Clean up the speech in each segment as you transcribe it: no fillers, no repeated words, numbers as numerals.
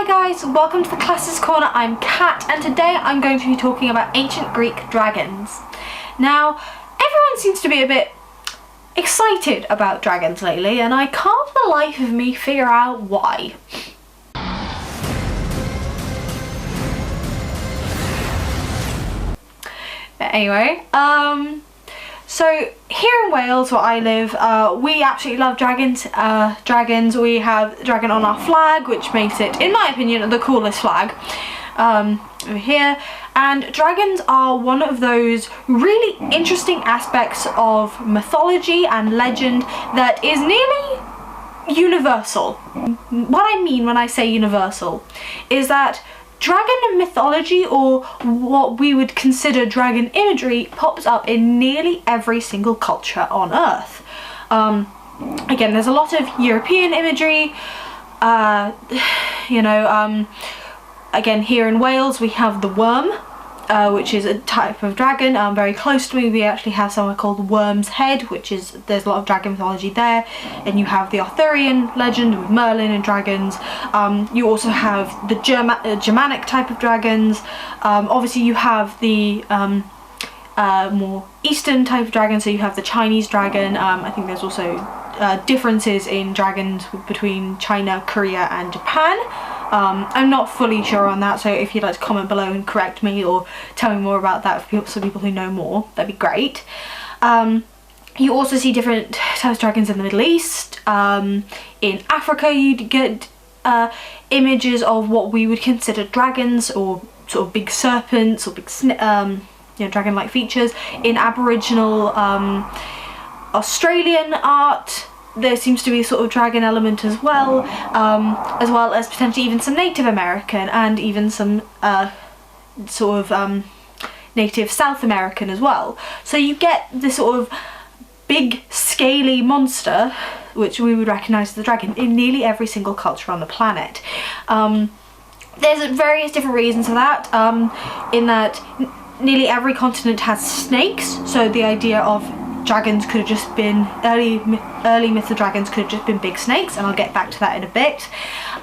Hi guys, welcome to the Classes Corner. I'm Kat and today I'm going to be talking about ancient Greek dragons. Now, everyone seems to be a bit excited about dragons lately and I can't for the life of me figure out why. Anyway, so here in Wales, where I live, we absolutely love dragons. We have a dragon on our flag, which makes it, in my opinion, the coolest flag over here. And dragons are one of those really interesting aspects of mythology and legend that is nearly universal. What I mean when I say universal is that dragon mythology, or what we would consider dragon imagery, pops up in nearly every single culture on Earth. Again, there's a lot of European imagery, again here in Wales we have the worm, which is a type of dragon. Very close to me we actually have somewhere called Worm's Head, which is, there's a lot of dragon mythology there, and you have the Arthurian legend with Merlin and dragons. You also have the Germanic type of dragons. Obviously you have the more Eastern type of dragon, so you have the Chinese dragon. I think there's also differences in dragons between China, Korea and Japan. I'm not fully sure on that, so if you'd like to comment below and correct me or tell me more about that for people who know more, that'd be great. You also see different types of dragons in the Middle East. In Africa you'd get images of what we would consider dragons, or sort of big serpents, or big dragon-like features. In Aboriginal Australian art there seems to be a sort of dragon element as well as potentially even some Native American and even some native South American as well. So you get this sort of big scaly monster which we would recognise as the dragon in nearly every single culture on the planet. There's various different reasons for that, in that nearly every continent has snakes, so the idea of dragons could have just been, early myths of dragons could have just been big snakes, and I'll get back to that in a bit.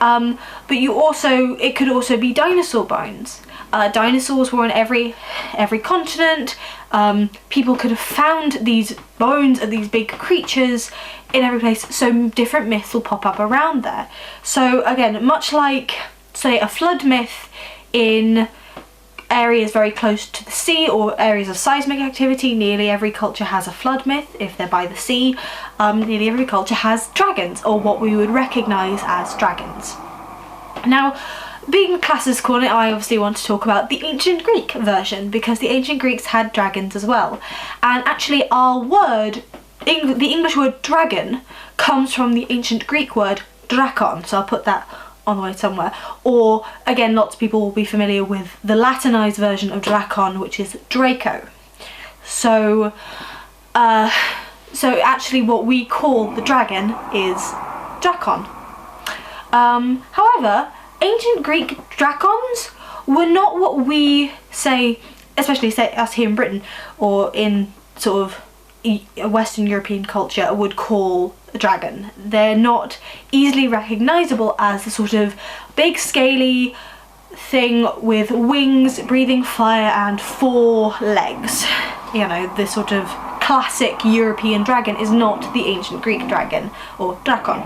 But it could also be dinosaur bones. Dinosaurs were on every continent. People could have found these bones of these big creatures in every place, so different myths will pop up around there. So again, much like, say, a flood myth in areas very close to the sea or areas of seismic activity, nearly every culture has a flood myth. If they're by the sea, nearly every culture has dragons, or what we would recognise as dragons. Now, being Classes Corner, I obviously want to talk about the ancient Greek version, because the ancient Greeks had dragons as well. And actually our word, the English word dragon, comes from the ancient Greek word drakon, so I'll put that on the way somewhere. Or again, lots of people will be familiar with the Latinized version of drakon, which is Draco. So actually what we call the dragon is drakon. However, ancient Greek drakons were not what we say, especially say us here in Britain or in sort of Western European culture, would call a dragon. They're not easily recognisable as the sort of big scaly thing with wings, breathing fire and 4 legs. You know, this sort of classic European dragon is not the ancient Greek dragon, or drakon.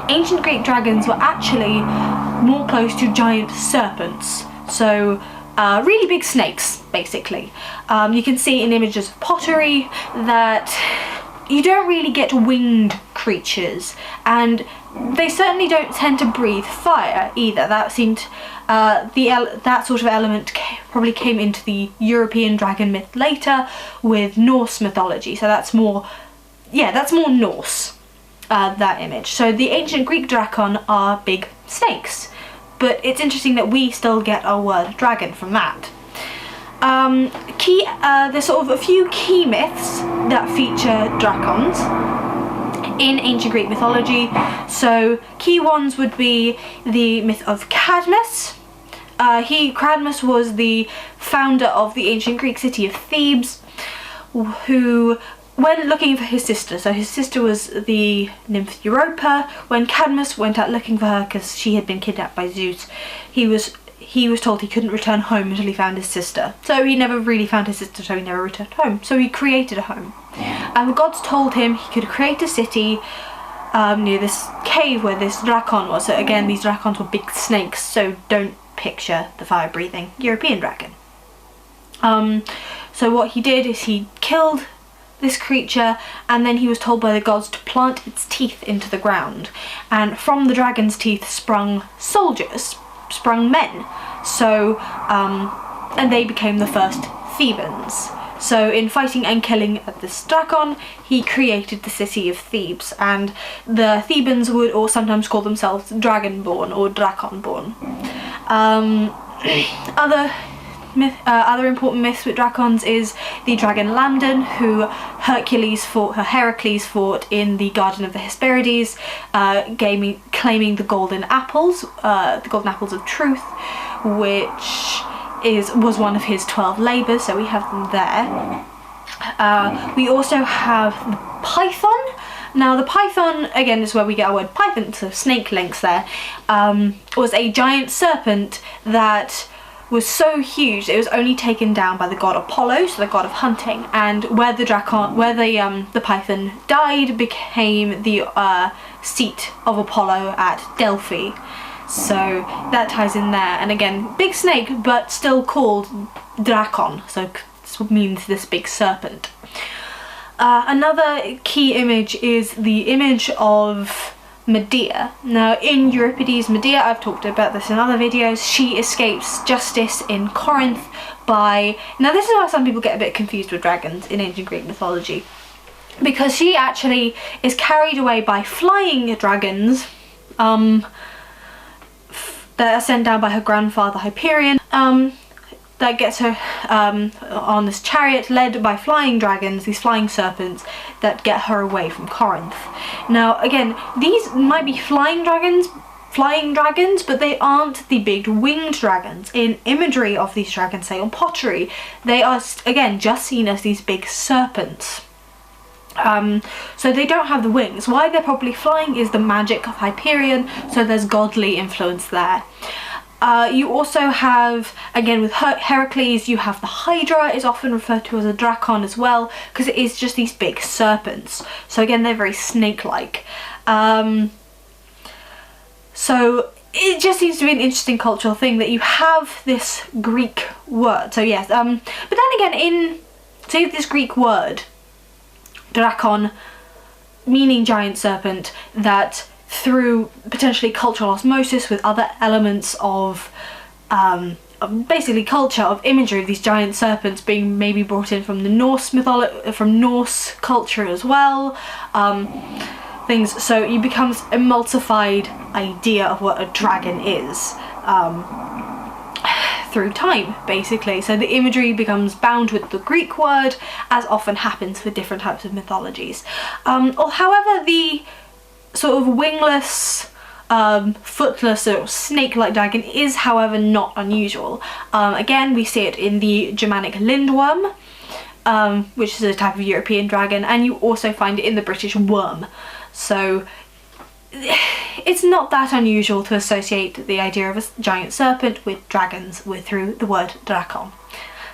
Ancient Greek dragons were actually more close to giant serpents, so really big snakes basically. You can see in images of pottery that you don't really get winged creatures, and they certainly don't tend to breathe fire either. That seemed that sort of element probably came into the European dragon myth later with Norse mythology, so that's more Norse, that image. So the ancient Greek drakon are big snakes, but it's interesting that we still get our word dragon from that. There's sort of a few key myths that feature drakons in ancient Greek mythology. So key ones would be the myth of Cadmus. Cadmus was the founder of the ancient Greek city of Thebes, who when looking for his sister, so his sister was the nymph Europa. When Cadmus went out looking for her because she had been kidnapped by Zeus, he was told he couldn't return home until he found his sister. So he never really found his sister, so he never returned home. So he created a home. And the gods told him he could create a city near this cave where this drakon was. So again, these drakons were big snakes, so don't picture the fire-breathing European dragon. So what he did is he killed this creature, and then he was told by the gods to plant its teeth into the ground, and from the dragon's teeth sprung soldiers, sprung men. So and they became the first Thebans. So in fighting and killing this drakon, he created the city of Thebes, and the Thebans would or sometimes call themselves dragonborn or draconborn. Other important myths with dragons is the dragon Lamdan, who Heracles fought in the Garden of the Hesperides, claiming the golden apples of truth, which was one of his 12 labours, so we have them there. We also have the python. Now the python, again, is where we get our word python, so snake links there, was a giant serpent that was so huge it was only taken down by the god Apollo, so the god of hunting, and where the python died became the seat of Apollo at Delphi. So that ties in there, and again, big snake but still called drakon, so this means this big serpent. Another key image is the image of Medea. Now in Euripides' Medea, I've talked about this in other videos, she escapes justice in Corinth by... Now this is why some people get a bit confused with dragons in ancient Greek mythology, because she actually is carried away by flying dragons that are sent down by her grandfather Hyperion, that gets her on this chariot led by flying dragons, these flying serpents that get her away from Corinth. Now again, these might be flying dragons, but they aren't the big winged dragons. In imagery of these dragons, say on pottery, they are again just seen as these big serpents. So they don't have the wings. Why they're probably flying is the magic of Hyperion, so there's godly influence there. You also have, again with Heracles, you have the Hydra, is often referred to as a drakon as well, because it is just these big serpents. So again, they're very snake-like. So it just seems to be an interesting cultural thing that you have this Greek word. So yes, but then again, in this Greek word, drakon, meaning giant serpent, that through potentially cultural osmosis with other elements of basically culture, of imagery of these giant serpents being maybe brought in from the Norse mythology, from Norse culture as well, things, so it becomes a emulsified idea of what a dragon is through time, basically. So the imagery becomes bound with the Greek word, as often happens with different types of mythologies. However, the sort of wingless, footless or snake-like dragon is, however, not unusual. Again, we see it in the Germanic lindworm, which is a type of European dragon, and you also find it in the British worm. So it's not that unusual to associate the idea of a giant serpent with dragons through the word drakon.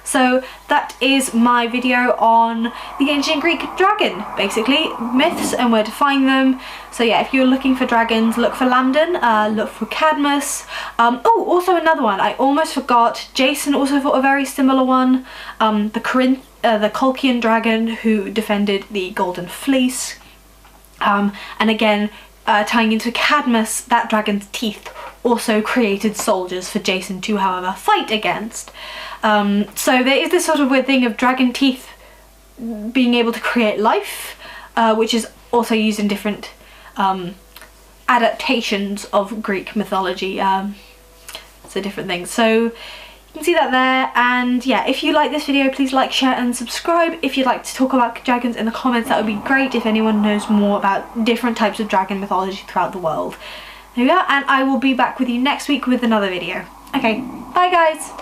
So that is my video on the ancient Greek dragon, basically, myths and where to find them. So yeah, if you're looking for dragons, look for Lamdan, look for Cadmus. Oh, also another one, I almost forgot, Jason also fought a very similar one, the Colchian dragon who defended the Golden Fleece. And again, tying into Cadmus, that dragon's teeth also created soldiers for Jason to, however, fight against. So there is this sort of weird thing of dragon teeth being able to create life, which is also used in different adaptations of Greek mythology, so different things. So you can see that there, and yeah, if you like this video, please like, share and subscribe. If you'd like to talk about dragons in the comments, that would be great, if anyone knows more about different types of dragon mythology throughout the world. There we are, and I will be back with you next week with another video. Okay, bye guys!